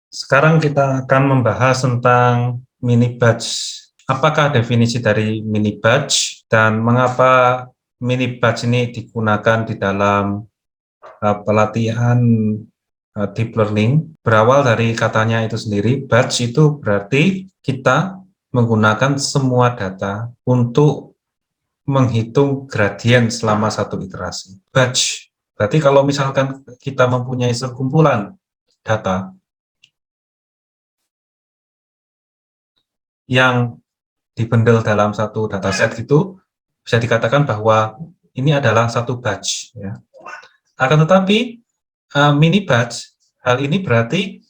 Sekarang kita akan membahas tentang mini batch. Apakah definisi dari mini batch dan mengapa mini batch ini digunakan di dalam pelatihan deep learning? Berawal dari katanya itu sendiri, batch itu berarti kita menggunakan semua data untuk menghitung gradien selama satu iterasi. Batch berarti kalau misalkan kita mempunyai sekumpulan data yang dibendel dalam satu dataset gitu, bisa dikatakan bahwa ini adalah satu batch. Ya. Akan tetapi mini batch, hal ini berarti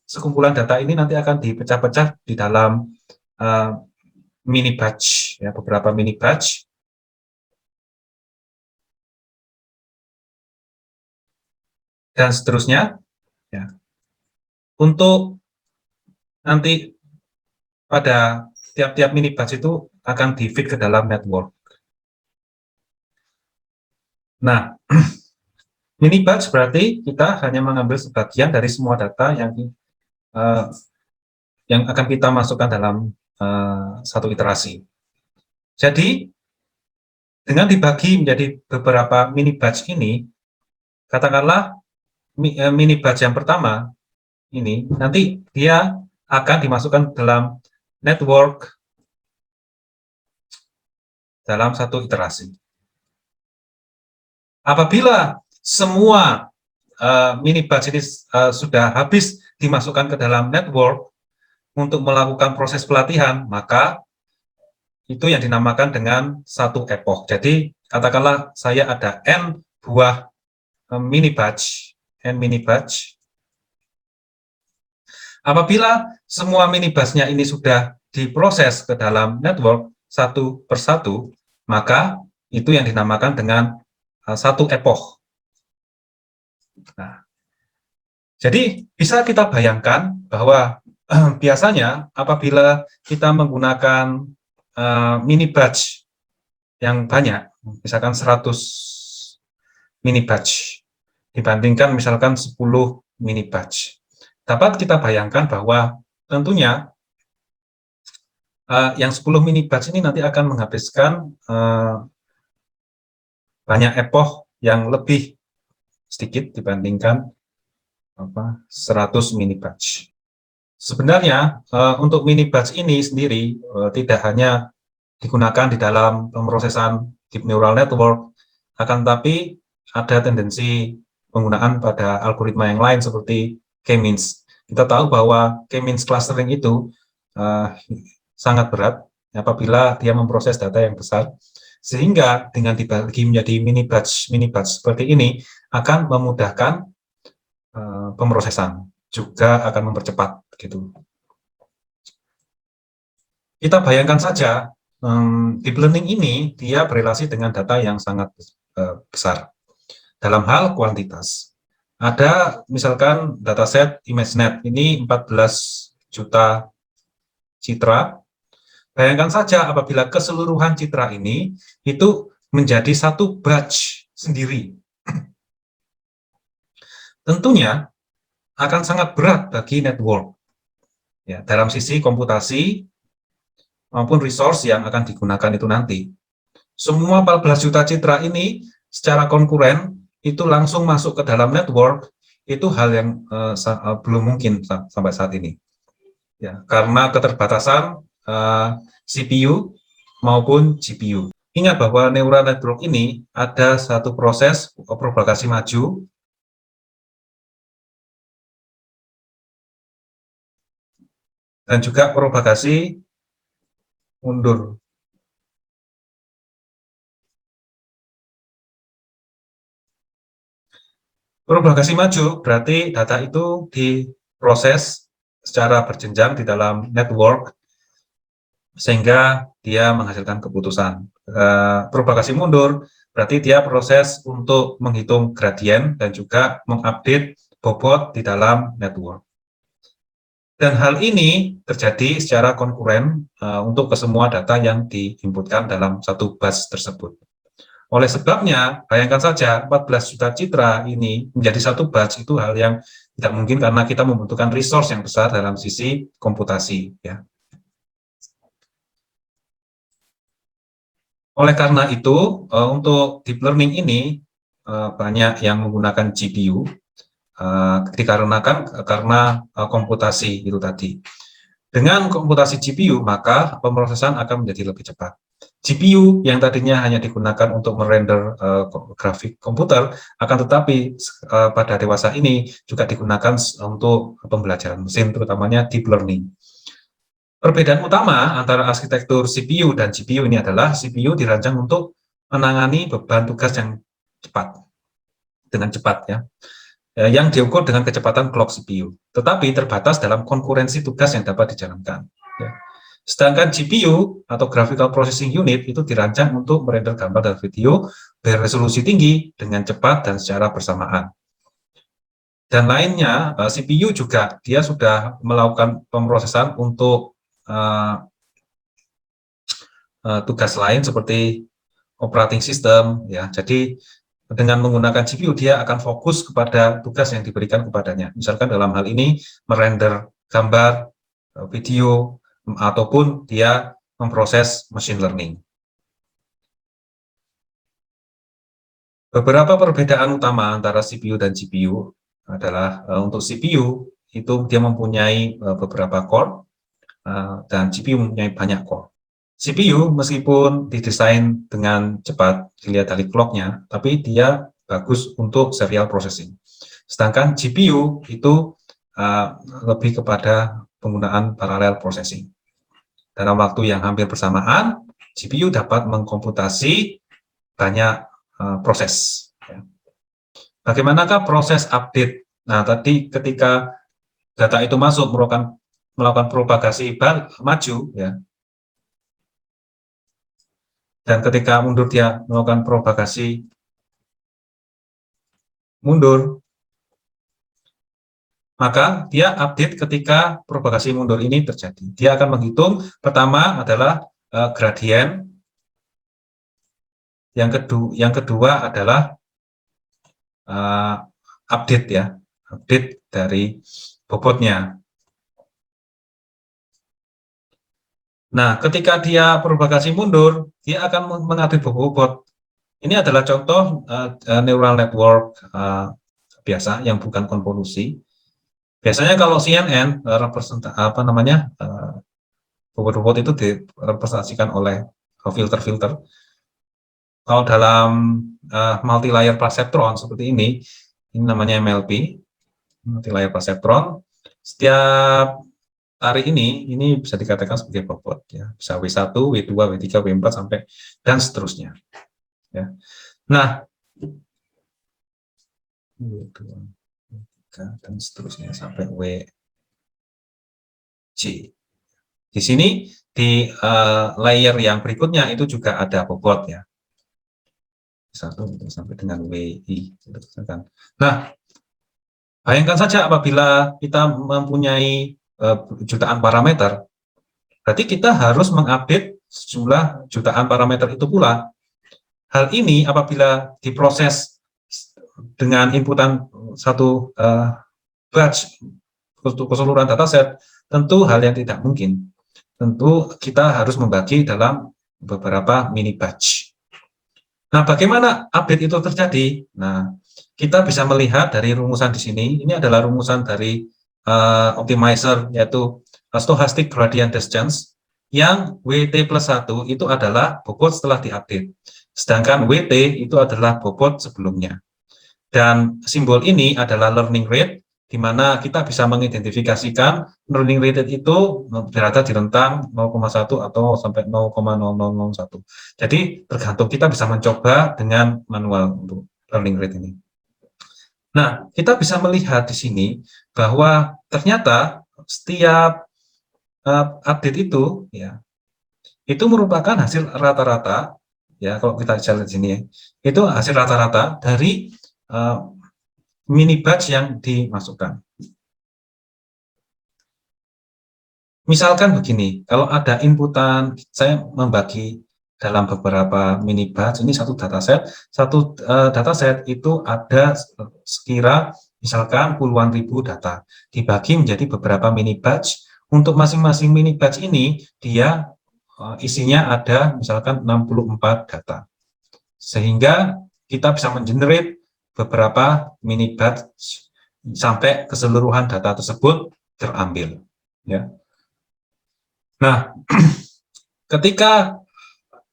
sekumpulan data ini nanti akan dipecah-pecah di dalam mini batch, ya, beberapa mini batch. Dan seterusnya. Ya. Untuk nanti pada tiap-tiap mini batch itu akan di-feed ke dalam network. Nah, mini batch berarti kita hanya mengambil sebagian dari semua data yang akan kita masukkan dalam satu iterasi. Jadi, dengan dibagi menjadi beberapa mini batch ini, katakanlah mini batch yang pertama ini, nanti dia akan dimasukkan dalam network dalam satu iterasi. Apabila semua mini batch ini sudah habis dimasukkan ke dalam network untuk melakukan proses pelatihan, maka itu yang dinamakan dengan satu epoch. Jadi katakanlah saya ada N buah mini batch, N mini batch. Apabila semua mini batch-nya ini sudah diproses ke dalam network satu persatu, maka itu yang dinamakan dengan satu epoch. Nah, jadi bisa kita bayangkan bahwa biasanya apabila kita menggunakan mini batch yang banyak, misalkan 100 mini batch, dibandingkan misalkan 10 mini batch, dapat kita bayangkan bahwa tentunya yang 10 mini batch ini nanti akan menghabiskan banyak epoch yang lebih sedikit dibandingkan 100 mini batch. Sebenarnya untuk mini batch ini sendiri tidak hanya digunakan di dalam pemrosesan deep neural network, akan tetapi ada tendensi penggunaan pada algoritma yang lain seperti K-means. Kita tahu bahwa K-means clustering itu sangat berat apabila dia memproses data yang besar, sehingga dengan dibagi menjadi mini batch seperti ini akan memudahkan pemrosesan, juga akan mempercepat gitu. Kita bayangkan saja deep learning ini dia berrelasi dengan data yang sangat besar dalam hal kuantitas. Ada misalkan dataset ImageNet ini 14 juta citra. Bayangkan saja apabila keseluruhan citra ini itu menjadi satu batch sendiri. Tentunya akan sangat berat bagi network. Ya, dalam sisi komputasi maupun resource yang akan digunakan itu nanti. Semua 14 juta citra ini secara konkuren itu langsung masuk ke dalam network, itu hal yang belum mungkin sampai saat ini. Ya, karena keterbatasan CPU maupun GPU. Ingat bahwa neural network ini ada satu proses propagasi maju dan juga propagasi mundur. Propagasi maju berarti data itu diproses secara berjenjang di dalam network sehingga dia menghasilkan keputusan. Propagasi mundur berarti dia proses untuk menghitung gradien dan juga mengupdate bobot di dalam network. Dan hal ini terjadi secara konkuren untuk kesemua data yang diinputkan dalam satu batch tersebut. Oleh sebabnya, bayangkan saja 14 juta citra ini menjadi satu batch itu hal yang Tidak mungkin karena kita membutuhkan resource yang besar dalam sisi komputasi, ya. Oleh karena itu, untuk deep learning ini banyak yang menggunakan GPU dikarenakan karena komputasi itu tadi. Dengan komputasi GPU, maka pemrosesan akan menjadi lebih cepat. GPU yang tadinya hanya digunakan untuk merender grafik komputer, akan tetapi pada dewasa ini juga digunakan untuk pembelajaran mesin, terutamanya deep learning. Perbedaan utama antara arsitektur CPU dan GPU ini adalah CPU dirancang untuk menangani beban tugas yang cepat, dengan cepat, ya, yang diukur dengan kecepatan clock CPU, tetapi terbatas dalam konkurensi tugas yang dapat dijalankan. Ya. Sedangkan GPU atau Graphical Processing Unit itu dirancang untuk merender gambar dan video beresolusi tinggi dengan cepat dan secara bersamaan. Dan lainnya, CPU juga dia sudah melakukan pemrosesan untuk tugas lain seperti operating system, ya. Jadi dengan menggunakan GPU dia akan fokus kepada tugas yang diberikan kepadanya. Misalkan dalam hal ini merender gambar, video, ataupun dia memproses machine learning. Beberapa perbedaan utama antara CPU dan GPU adalah untuk CPU itu dia mempunyai beberapa core dan GPU mempunyai banyak core. CPU meskipun didesain dengan cepat, dilihat dari clock-nya, tapi dia bagus untuk serial processing. Sedangkan GPU itu lebih kepada penggunaan parallel processing. Dalam waktu yang hampir bersamaan, GPU dapat mengkomputasi banyak proses. Bagaimanakah proses update? Nah, tadi ketika data itu masuk melakukan propagasi maju, ya. Dan ketika mundur dia melakukan propagasi mundur, maka dia update ketika propagasi mundur ini terjadi. Dia akan menghitung, pertama adalah gradien, yang kedua adalah update, ya, update dari bobotnya. Nah, ketika dia propagasi mundur, dia akan mengupdate bobot. Ini adalah contoh neural network biasa yang bukan konvolusi. Biasanya kalau CNN bobot-bobot itu direpresentasikan oleh filter-filter. Kalau dalam multi-layer perceptron seperti ini namanya MLP, multi-layer perceptron. Setiap tarik ini bisa dikatakan sebagai bobot, ya. Bisa W1, W2, W3, W4 sampai dan seterusnya. Ya. Nah, W2, W3 dan seterusnya sampai WC. Di sini di layer yang berikutnya itu juga ada bobot, ya. 1 sampai dengan WI. Nah, bayangkan saja apabila kita mempunyai jutaan parameter, berarti kita harus mengupdate sejumlah jutaan parameter itu pula. Hal ini apabila diproses dengan inputan satu batch keseluruhan dataset, tentu hal yang tidak mungkin. Tentu kita harus membagi dalam beberapa mini batch. Nah, bagaimana update itu terjadi? Nah, kita bisa melihat dari rumusan di sini. Ini adalah rumusan dari optimizer, yaitu stochastic gradient descent, yang WT plus 1 itu adalah bobot setelah diupdate. Sedangkan WT itu adalah bobot sebelumnya. Dan simbol ini adalah learning rate, di mana kita bisa mengidentifikasikan learning rate itu berada di rentang 0,1 atau sampai 0,0001. Jadi tergantung, kita bisa mencoba dengan manual untuk learning rate ini. Nah, kita bisa melihat di sini bahwa ternyata setiap update itu, ya, itu merupakan hasil rata-rata, ya. Kalau kita lihat di sini, ya, itu hasil rata-rata dari mini batch yang dimasukkan. Misalkan begini, kalau ada inputan, saya membagi dalam beberapa mini batch, ini satu dataset itu ada sekira misalkan puluhan ribu data, dibagi menjadi beberapa mini batch. Untuk masing-masing mini batch ini, dia isinya ada misalkan 64 data. Sehingga kita bisa mengenerate beberapa mini batch sampai keseluruhan data tersebut terambil. Ya. Nah, ketika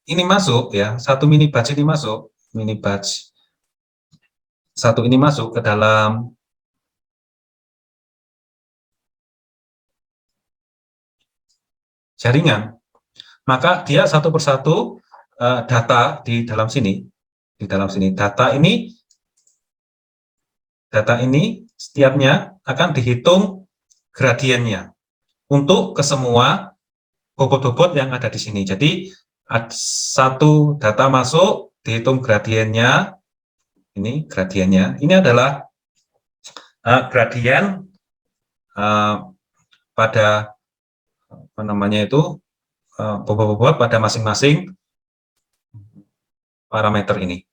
ini masuk, ya, satu mini batch ini masuk, mini batch satu ini masuk ke dalam jaringan, maka dia satu persatu data di dalam sini, data ini setiapnya akan dihitung gradiennya untuk ke semua bobot-bobot yang ada di sini. Jadi satu data masuk, dihitung gradiennya, ini gradiennya, ini adalah gradien pada apa namanya itu bobot-bobot pada masing-masing parameter ini.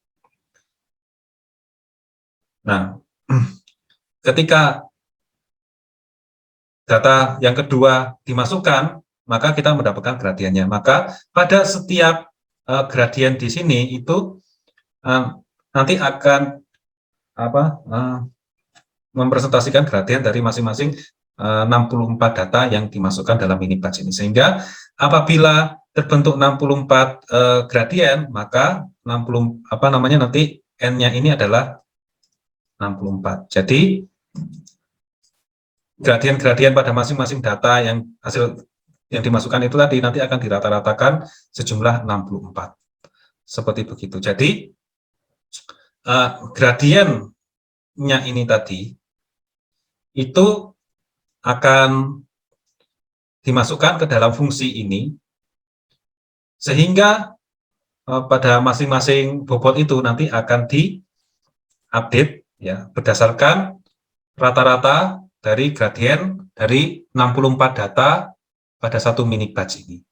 Nah, ketika data yang kedua dimasukkan, maka kita mendapatkan gradiennya. Maka pada setiap gradien di sini itu nanti akan mempresentasikan gradien dari masing-masing 64 data yang dimasukkan dalam mini batch ini. Sehingga apabila terbentuk 64 gradien, maka 60 nanti n-nya ini adalah 64. Jadi gradien-gradien pada masing-masing data yang hasil yang dimasukkan itu tadi nanti akan dirata-ratakan sejumlah 64. Seperti begitu. Jadi gradiennya ini tadi itu akan dimasukkan ke dalam fungsi ini sehingga pada masing-masing bobot itu nanti akan diupdate ya berdasarkan rata-rata dari gradien dari 64 data pada satu mini batch ini.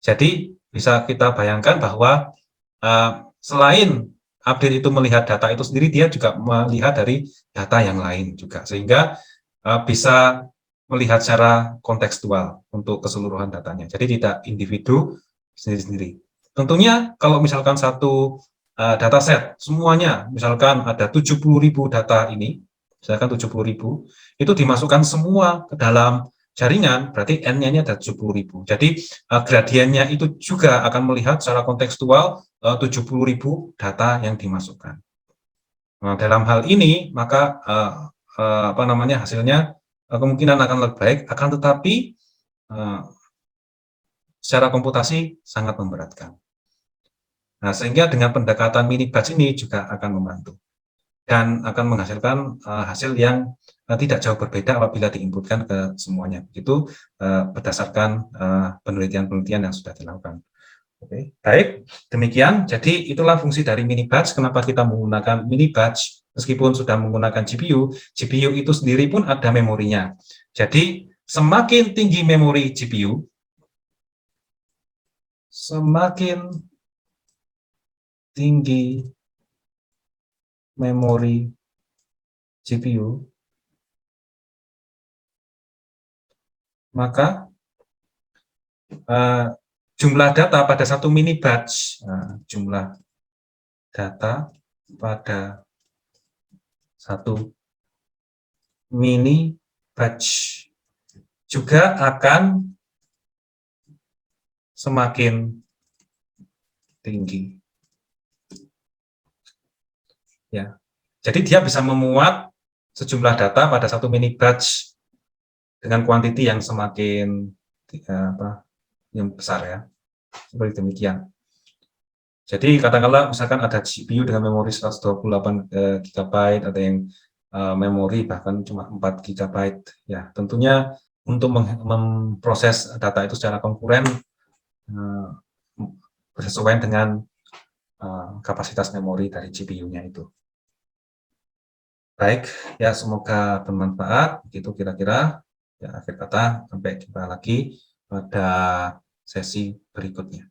Jadi bisa kita bayangkan bahwa selain update itu melihat data itu sendiri, dia juga melihat dari data yang lain juga, sehingga bisa melihat secara kontekstual untuk keseluruhan datanya. Jadi tidak individu sendiri-sendiri. Tentunya kalau misalkan satu dataset semuanya, misalkan ada 70.000 data ini, misalkan 70.000, itu dimasukkan semua ke dalam jaringan, berarti N-nya ini ada 70.000. Jadi gradiennya itu juga akan melihat secara kontekstual 70.000 data yang dimasukkan. Nah, dalam hal ini maka hasilnya kemungkinan akan lebih baik, akan tetapi secara komputasi sangat memberatkan. Nah, sehingga dengan pendekatan mini batch ini juga akan membantu dan akan menghasilkan hasil yang tidak jauh berbeda apabila diinputkan ke semuanya. Itu berdasarkan penelitian-penelitian yang sudah dilakukan. Oke, baik, demikian. Jadi itulah fungsi dari mini batch. Kenapa kita menggunakan mini batch meskipun sudah menggunakan GPU? GPU itu sendiri pun ada memorinya. Jadi semakin tinggi memori GPU, semakin tinggi memori GPU, maka jumlah data pada satu mini batch, jumlah data pada satu mini batch juga akan semakin tinggi. Ya, jadi dia bisa memuat sejumlah data pada satu mini batch dengan kuantiti yang semakin yang besar ya, seperti demikian. Jadi katakanlah misalkan ada GPU dengan memori 128 GB, ada yang memori bahkan cuma 4 GB, ya tentunya untuk memproses data itu secara konkuren bersesuaian dengan kapasitas memori dari GPU-nya itu. Baik, ya semoga bermanfaat. Itu kira-kira ya akhir kata, sampai jumpa lagi pada sesi berikutnya.